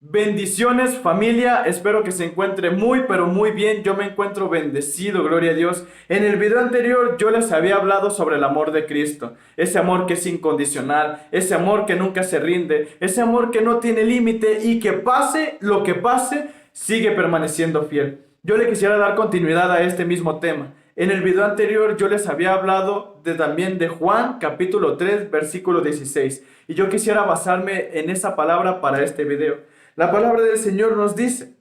Bendiciones familia, espero que se encuentre muy pero muy bien. Yo me encuentro bendecido, gloria a Dios. En el video anterior yo les había hablado sobre el amor de Cristo, ese amor que es incondicional, ese amor que nunca se rinde, ese amor que no tiene límite y que pase lo que pase, sigue permaneciendo fiel. Yo le quisiera dar continuidad a este mismo tema. En el video anterior yo les había hablado también de Juan capítulo 3 versículo 16 y yo quisiera basarme en esa palabra para este video. La palabra del Señor nos dice: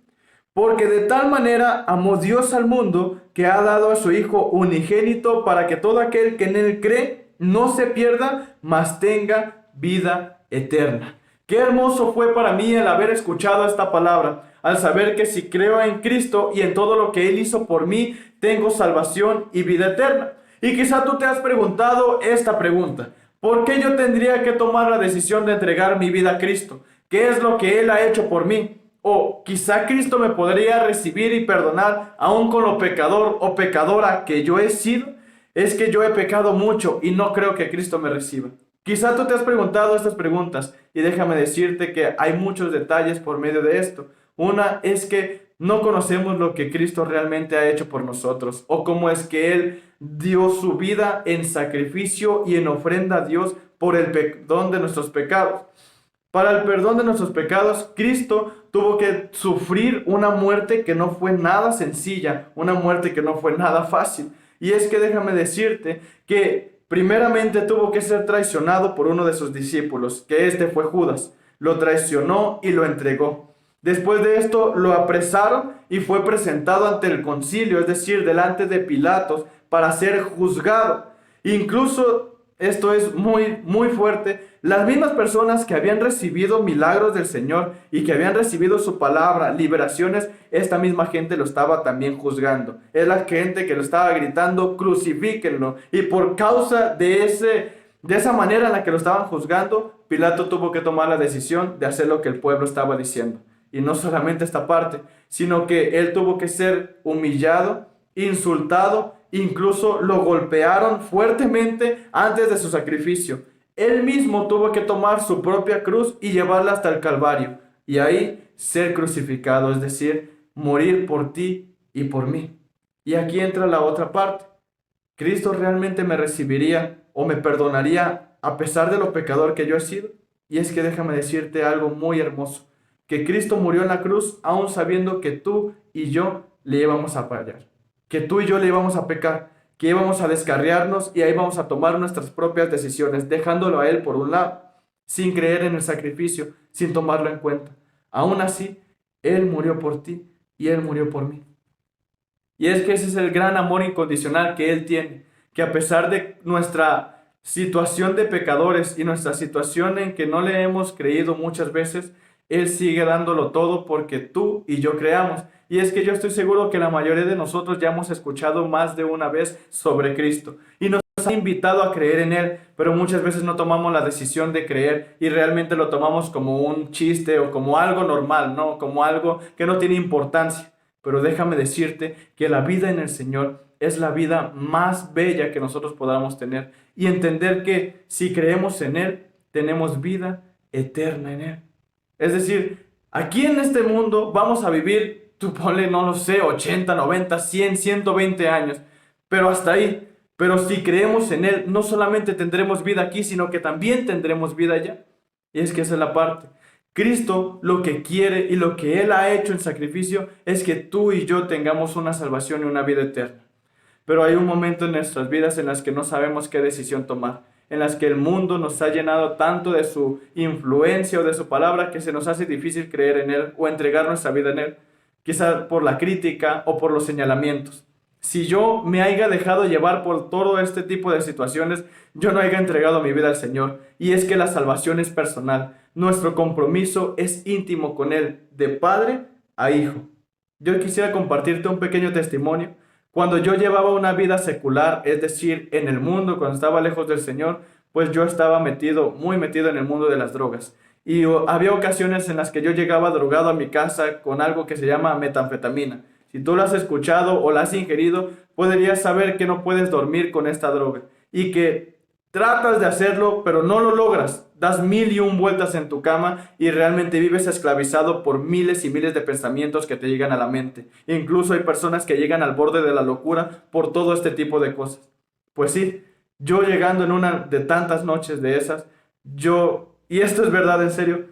porque de tal manera amó Dios al mundo que ha dado a su Hijo unigénito para que todo aquel que en él cree no se pierda, mas tenga vida eterna. Qué hermoso fue para mí el haber escuchado esta palabra, al saber que si creo en Cristo y en todo lo que Él hizo por mí, tengo salvación y vida eterna. Y quizá tú te has preguntado esta pregunta: ¿por qué yo tendría que tomar la decisión de entregar mi vida a Cristo? ¿Qué es lo que Él ha hecho por mí? O quizá Cristo me podría recibir y perdonar aún con lo pecador o pecadora que yo he sido. Es que yo he pecado mucho y no creo que Cristo me reciba. Quizá tú te has preguntado estas preguntas y déjame decirte que hay muchos detalles por medio de esto. Una es que no conocemos lo que Cristo realmente ha hecho por nosotros o cómo es que Él dio su vida en sacrificio y en ofrenda a Dios por el perdón de nuestros pecados. Para el perdón de nuestros pecados, Cristo tuvo que sufrir una muerte que no fue nada sencilla, una muerte que no fue nada fácil. Y es que déjame decirte que primeramente tuvo que ser traicionado por uno de sus discípulos, que este fue Judas. Lo traicionó y lo entregó. Después de esto lo apresaron y fue presentado ante el concilio, es decir, delante de Pilatos, para ser juzgado. Incluso esto es muy fuerte. Las mismas personas que habían recibido milagros del Señor y que habían recibido su palabra, liberaciones, esta misma gente lo estaba también juzgando. Es la gente que lo estaba gritando: crucifíquenlo. Y por causa de esa manera en la que lo estaban juzgando, Pilato tuvo que tomar la decisión de hacer lo que el pueblo estaba diciendo. Y no solamente esta parte, sino que él tuvo que ser humillado, insultado, incluso lo golpearon fuertemente antes de su sacrificio. Él mismo tuvo que tomar su propia cruz y llevarla hasta el Calvario, y ahí ser crucificado, es decir, morir por ti y por mí. Y aquí entra la otra parte. ¿Cristo realmente me recibiría o me perdonaría a pesar de lo pecador que yo he sido? Y es que déjame decirte algo muy hermoso: que Cristo murió en la cruz aún sabiendo que tú y yo le íbamos a fallar, que tú y yo le íbamos a pecar, que íbamos a descarriarnos y ahí vamos a tomar nuestras propias decisiones, dejándolo a Él por un lado, sin creer en el sacrificio, sin tomarlo en cuenta. Aún así, Él murió por ti y Él murió por mí. Y es que ese es el gran amor incondicional que Él tiene, que a pesar de nuestra situación de pecadores y nuestra situación en que no le hemos creído muchas veces, Él sigue dándolo todo porque tú y yo creamos. Y es que yo estoy seguro que la mayoría de nosotros ya hemos escuchado más de una vez sobre Cristo y nos ha invitado a creer en Él, pero muchas veces no tomamos la decisión de creer y realmente lo tomamos como un chiste o como algo normal, ¿no? Como algo que no tiene importancia. Pero déjame decirte que la vida en el Señor es la vida más bella que nosotros podamos tener, y entender que si creemos en Él, tenemos vida eterna en Él. Es decir, aquí en este mundo vamos a vivir, tú ponle, no lo sé, 80, 90, 100, 120 años, pero hasta ahí. Pero si creemos en Él, no solamente tendremos vida aquí, sino que también tendremos vida allá. Y es que esa es la parte. Cristo lo que quiere y lo que Él ha hecho en sacrificio es que tú y yo tengamos una salvación y una vida eterna. Pero hay un momento en nuestras vidas en las que no sabemos qué decisión tomar, en las que el mundo nos ha llenado tanto de su influencia o de su palabra que se nos hace difícil creer en Él o entregar nuestra vida en Él, quizás por la crítica o por los señalamientos. Si yo me haya dejado llevar por todo este tipo de situaciones, yo no haya entregado mi vida al Señor. Y es que la salvación es personal. Nuestro compromiso es íntimo con Él, de padre a hijo. Yo quisiera compartirte un pequeño testimonio. Cuando yo llevaba una vida secular, es decir, en el mundo, cuando estaba lejos del Señor, pues yo estaba muy metido en el mundo de las drogas. Y había ocasiones en las que yo llegaba drogado a mi casa con algo que se llama metanfetamina. Si tú lo has escuchado o la has ingerido, podrías saber que no puedes dormir con esta droga y que tratas de hacerlo, pero no lo logras. das 1001 vueltas en tu cama y realmente vives esclavizado por miles y miles de pensamientos que te llegan a la mente. Incluso hay personas que llegan al borde de la locura por todo este tipo de cosas. Pues sí, yo llegando en una de tantas noches de esas, y esto es verdad en serio,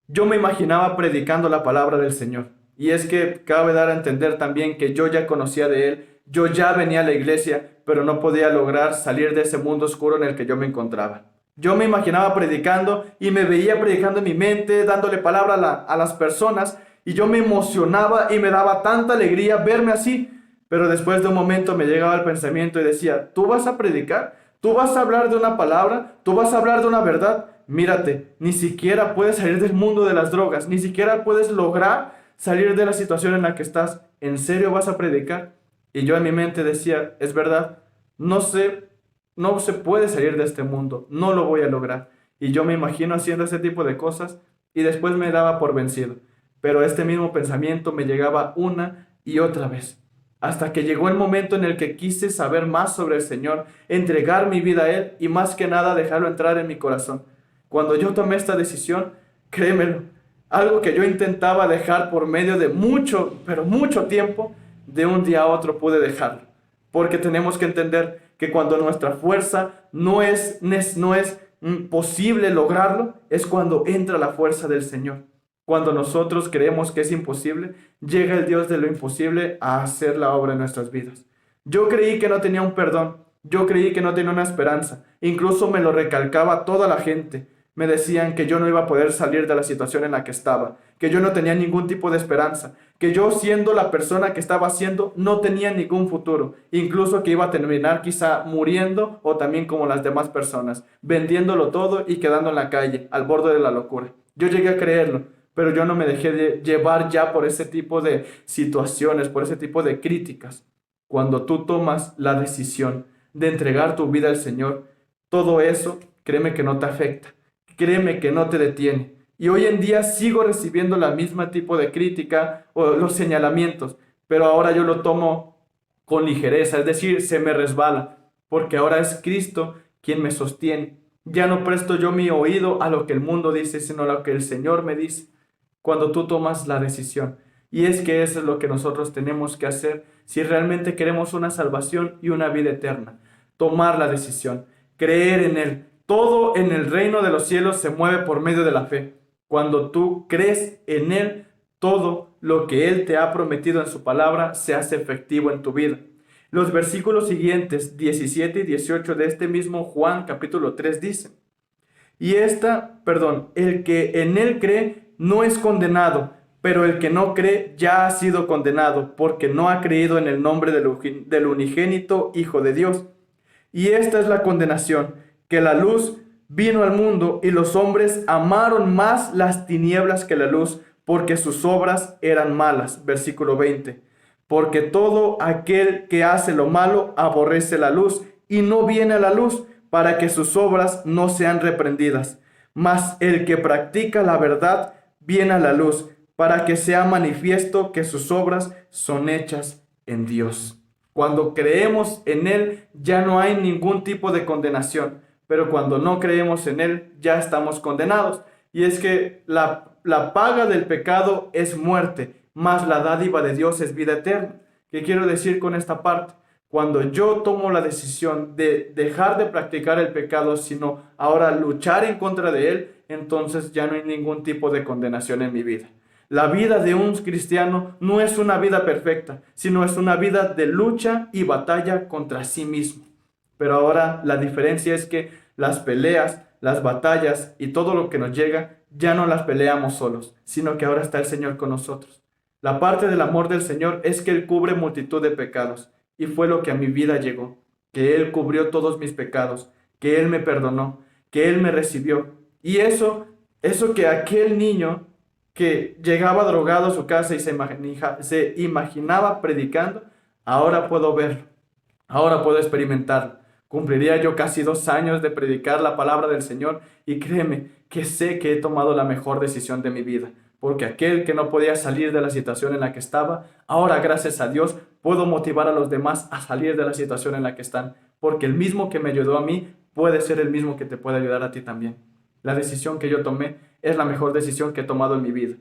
yo me imaginaba predicando la palabra del Señor. Y es que cabe dar a entender también que yo ya conocía de Él, yo ya venía a la iglesia, pero no podía lograr salir de ese mundo oscuro en el que yo me encontraba. Yo me imaginaba predicando y me veía predicando en mi mente, dándole palabra a las personas, y yo me emocionaba y me daba tanta alegría verme así. Pero después de un momento me llegaba el pensamiento y decía, ¿tú vas a predicar? ¿Tú vas a hablar de una palabra? ¿Tú vas a hablar de una verdad? Mírate, ni siquiera puedes salir del mundo de las drogas, ni siquiera puedes lograr salir de la situación en la que estás. ¿En serio vas a predicar? Y yo en mi mente decía, es verdad, no se puede salir de este mundo, no lo voy a lograr. Y yo me imagino haciendo ese tipo de cosas y después me daba por vencido. Pero este mismo pensamiento me llegaba una y otra vez, hasta que llegó el momento en el que quise saber más sobre el Señor, entregar mi vida a Él y más que nada dejarlo entrar en mi corazón. Cuando yo tomé esta decisión, créemelo, algo que yo intentaba dejar por medio de mucho, pero mucho tiempo, de un día a otro pude dejarlo. Porque tenemos que entender que cuando nuestra fuerza no es posible lograrlo, es cuando entra la fuerza del Señor. Cuando nosotros creemos que es imposible, llega el Dios de lo imposible a hacer la obra en nuestras vidas. Yo creí que no tenía un perdón, yo creí que no tenía una esperanza, incluso me lo recalcaba toda la gente. Me decían que yo no iba a poder salir de la situación en la que estaba, que yo no tenía ningún tipo de esperanza, que yo siendo la persona que estaba siendo no tenía ningún futuro, incluso que iba a terminar quizá muriendo o también como las demás personas, vendiéndolo todo y quedando en la calle, al borde de la locura. Yo llegué a creerlo, pero yo no me dejé llevar ya por ese tipo de situaciones, por ese tipo de críticas. Cuando tú tomas la decisión de entregar tu vida al Señor, todo eso, créeme que no te afecta. Créeme que no te detiene. Y hoy en día sigo recibiendo la misma tipo de crítica o los señalamientos, pero ahora yo lo tomo con ligereza, es decir, se me resbala, porque ahora es Cristo quien me sostiene. Ya no presto yo mi oído a lo que el mundo dice, sino a lo que el Señor me dice cuando tú tomas la decisión. Y es que eso es lo que nosotros tenemos que hacer si realmente queremos una salvación y una vida eterna. Tomar la decisión, creer en Él. Todo en el reino de los cielos se mueve por medio de la fe. Cuando tú crees en Él, todo lo que Él te ha prometido en su palabra se hace efectivo en tu vida. Los versículos siguientes, 17 y 18 de este mismo Juan capítulo 3 dicen, el que en Él cree no es condenado, pero el que no cree ya ha sido condenado, porque no ha creído en el nombre del unigénito Hijo de Dios. Y esta es la condenación, que la luz vino al mundo y los hombres amaron más las tinieblas que la luz, porque sus obras eran malas. Versículo 20. Porque todo aquel que hace lo malo aborrece la luz y no viene a la luz, para que sus obras no sean reprendidas. Mas el que practica la verdad viene a la luz, para que sea manifiesto que sus obras son hechas en Dios. Cuando creemos en Él, ya no hay ningún tipo de condenación. Pero cuando no creemos en Él, ya estamos condenados. Y es que la paga del pecado es muerte, mas la dádiva de Dios es vida eterna. ¿Qué quiero decir con esta parte? Cuando yo tomo la decisión de dejar de practicar el pecado, sino ahora luchar en contra de él, entonces ya no hay ningún tipo de condenación en mi vida. La vida de un cristiano no es una vida perfecta, sino es una vida de lucha y batalla contra sí mismo. Pero ahora la diferencia es que las peleas, las batallas y todo lo que nos llega, ya no las peleamos solos, sino que ahora está el Señor con nosotros. La parte del amor del Señor es que Él cubre multitud de pecados, y fue lo que a mi vida llegó, que Él cubrió todos mis pecados, que Él me perdonó, que Él me recibió. Y eso que aquel niño que llegaba drogado a su casa y se imaginaba predicando, ahora puedo verlo, ahora puedo experimentarlo. Cumpliría yo casi 2 años de predicar la palabra del Señor y créeme que sé que he tomado la mejor decisión de mi vida, porque aquel que no podía salir de la situación en la que estaba, ahora gracias a Dios puedo motivar a los demás a salir de la situación en la que están, porque el mismo que me ayudó a mí puede ser el mismo que te puede ayudar a ti también. la decisión que yo tomé es la mejor decisión que he tomado en mi vida.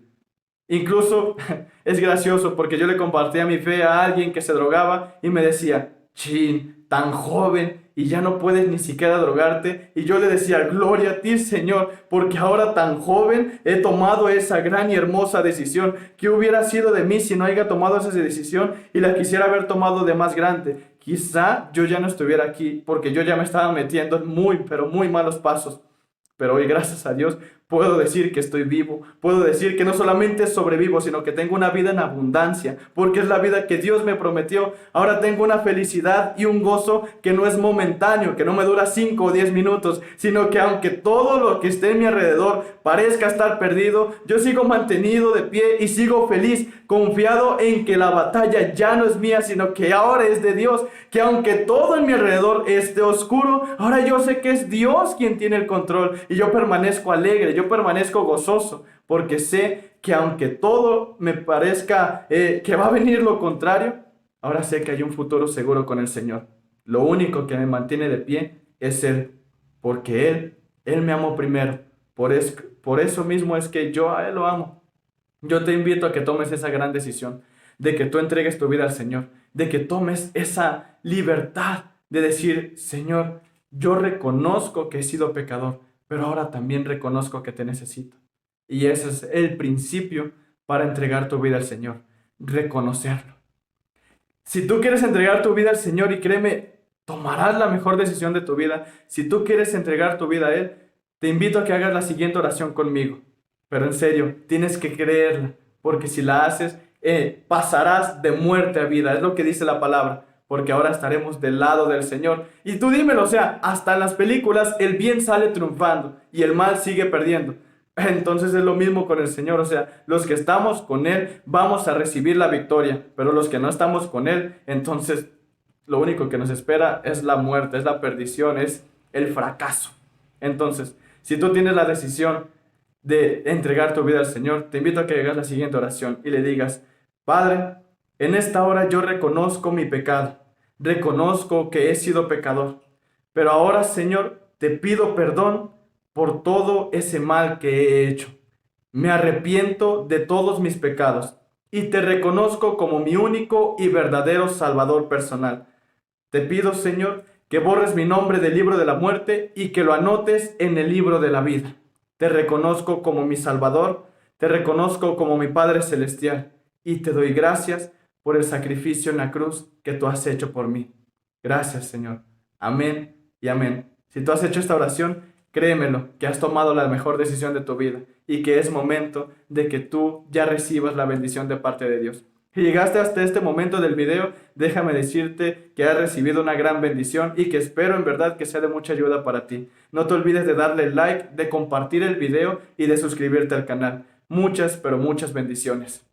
Incluso es gracioso porque yo le compartía mi fe a alguien que se drogaba y me decía, chin, tan joven y ya no puedes ni siquiera drogarte. Y yo le decía, gloria a ti, Señor, porque ahora tan joven he tomado esa gran y hermosa decisión. ¿Qué hubiera sido de mí si no haya tomado esa decisión y la quisiera haber tomado de más grande? Quizá yo ya no estuviera aquí porque yo ya me estaba metiendo en muy, pero muy malos pasos. Pero hoy, gracias a Dios, puedo decir que estoy vivo. Puedo decir que no solamente sobrevivo, sino que tengo una vida en abundancia, porque es la vida que Dios me prometió. Ahora tengo una felicidad y un gozo que no es momentáneo, que no me dura 5 o 10 minutos, sino que aunque todo lo que esté en mi alrededor parezca estar perdido, yo sigo mantenido de pie y sigo feliz, confiado en que la batalla ya no es mía, sino que ahora es de Dios. Que aunque todo en mi alrededor esté oscuro, ahora yo sé que es Dios quien tiene el control y yo permanezco alegre, yo permanezco gozoso, porque sé que aunque todo me parezca que va a venir lo contrario, ahora sé que hay un futuro seguro con el Señor. Lo único que me mantiene de pie es Él, porque Él me amó primero. Por eso mismo es que yo a Él lo amo. Yo te invito a que tomes esa gran decisión, de que tú entregues tu vida al Señor, de que tomes esa libertad de decir, Señor, yo reconozco que he sido pecador, pero ahora también reconozco que te necesito. Y ese es el principio para entregar tu vida al Señor, reconocerlo. Si tú quieres entregar tu vida al Señor, y créeme, tomarás la mejor decisión de tu vida. Si tú quieres entregar tu vida a Él, te invito a que hagas la siguiente oración conmigo. Pero en serio, tienes que creerla, porque si la haces, pasarás de muerte a vida. Es lo que dice la palabra, porque ahora estaremos del lado del Señor. Y tú dímelo, o sea, hasta en las películas el bien sale triunfando y el mal sigue perdiendo. Entonces es lo mismo con el Señor, o sea, los que estamos con Él vamos a recibir la victoria, pero los que no estamos con Él, entonces lo único que nos espera es la muerte, es la perdición, es el fracaso. Entonces, si tú tienes la decisión de entregar tu vida al Señor, te invito a que hagas la siguiente oración y le digas, Padre, en esta hora yo reconozco mi pecado, reconozco que he sido pecador, pero ahora, Señor, te pido perdón por todo ese mal que he hecho. Me arrepiento de todos mis pecados y te reconozco como mi único y verdadero Salvador personal. Te pido, Señor, que borres mi nombre del libro de la muerte y que lo anotes en el libro de la vida. Te reconozco como mi Salvador, te reconozco como mi Padre Celestial y te doy gracias por el sacrificio en la cruz que tú has hecho por mí. Gracias, Señor. Amén y amén. Si tú has hecho esta oración, créemelo, que has tomado la mejor decisión de tu vida y que es momento de que tú ya recibas la bendición de parte de Dios. Si llegaste hasta este momento del video, déjame decirte que has recibido una gran bendición y que espero en verdad que sea de mucha ayuda para ti. No te olvides de darle like, de compartir el video y de suscribirte al canal. Muchas, pero muchas bendiciones.